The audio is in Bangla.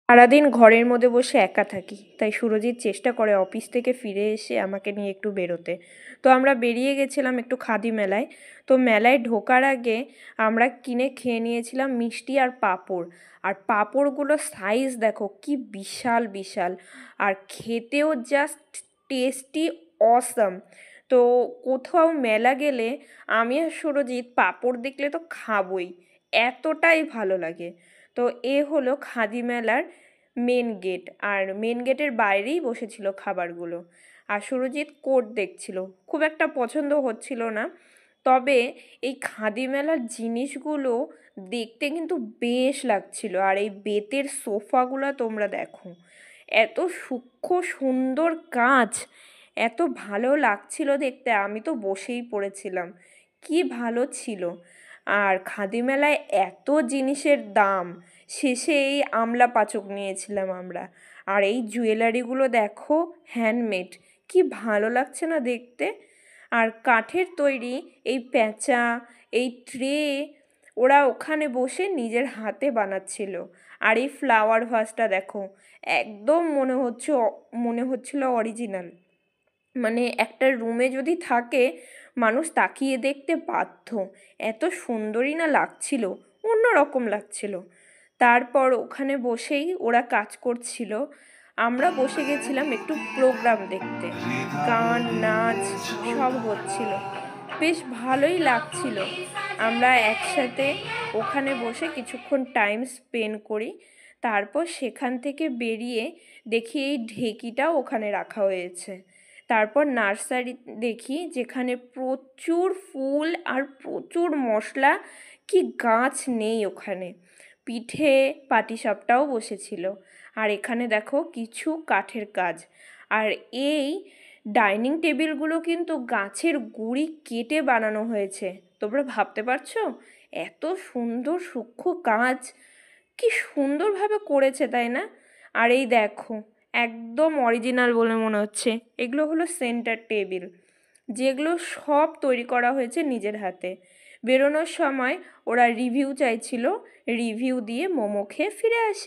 সারাদিন ঘরের মধ্যে বসে একা থাকি, তাই সুরজিৎ চেষ্টা করে অফিস থেকে ফিরে এসে আমাকে নিয়ে একটু বেরোতে। তো আমরা বেরিয়ে গেছিলাম একটু খাদি মেলায়। তো মেলায় ঢোকার আগে আমরা কিনে খেয়ে নিয়েছিলাম মিষ্টি আর পাঁপড়। আর পাঁপড়গুলোর সাইজ দেখো কি বিশাল বিশাল, আর খেতেও জাস্ট টেস্টি, অসাম। তো কোথাও মেলা গেলে আমি আর সুরজিৎ পাঁপড় দেখলে তো খাবই, এতটাই ভালো লাগে। তো এ হলো খাদি মেলার মেন গেট, আর মেন গেটের বাইরেই বসেছিল খাবারগুলো। আর সুরজিৎ কোট দেখছিল, খুব একটা পছন্দ হচ্ছিল না। তবে এই খাদি মেলার জিনিসগুলো দেখতে কিন্তু বেশ লাগছিল। আর এই বেতের সোফাগুলো তোমরা দেখো, এত সূক্ষ্ম সুন্দর কাজ, এত ভালো লাগছিল দেখতে, আমি তো বসেই পড়েছিলাম, কি ভালো ছিল। আর খাদি মেলায় এত জিনিসের দাম, শেষে এই আমলা পাচক নিয়েছিলাম আমরা। আর এই জুয়েলারিগুলো দেখো, হ্যান্ডমেড, কি ভালো লাগছে না দেখতে। আর কাঠের তৈরি এই প্যাঁচা, এই ট্রে ওরা ওখানে বসে নিজের হাতে বানাচ্ছিল। আর এই ফ্লাওয়ার ভাসটা দেখো, একদম মনে হচ্ছিল অরিজিনাল। মানে একটা রুমে যদি থাকে, মানুষ তাকিয়ে দেখতে বাধ্য, এত সুন্দরই না লাগছিল, অন্যরকম লাগছিল। তারপর ওখানে বসেই ওরা কাজ করছিল, আমরা বসে গেছিলাম একটু প্রোগ্রাম দেখতে। গান নাচ সব হচ্ছিল, বেশ ভালোই লাগছিল। আমরা একসাথে ওখানে বসে কিছুক্ষণ টাইম স্পেন্ড করি। তারপর সেখান থেকে বেরিয়ে দেখি এই ঢেকিটাও ওখানে রাখা হয়েছে। তারপর নার্সারি দেখি, যেখানে প্রচুর ফুল আর প্রচুর মশলা, কি গাছ নেই ওখানে। পিঠে পাটিসাপটাও বসেছিল। আর এখানে দেখো কিছু কাঠের কাজ। আর এই ডাইনিং টেবিলগুলো কিন্তু গাছের গুঁড়ি কেটে বানানো হয়েছে, তোমরা ভাবতে পারছো? এত সুন্দর সূক্ষ্ম কাজ, কি সুন্দরভাবে করেছে, তাই না? আর এই দেখো, একদম অরিজিনাল বলে মনে হচ্ছে। এগুলো হলো সেন্টার টেবিল, যেগুলো সব তৈরি করা হয়েছে নিজের হাতে। বেরোনোর সময় ওরা রিভিউ চাইছিল, রিভিউ দিয়ে মোমো খেয়ে ফিরে আসি।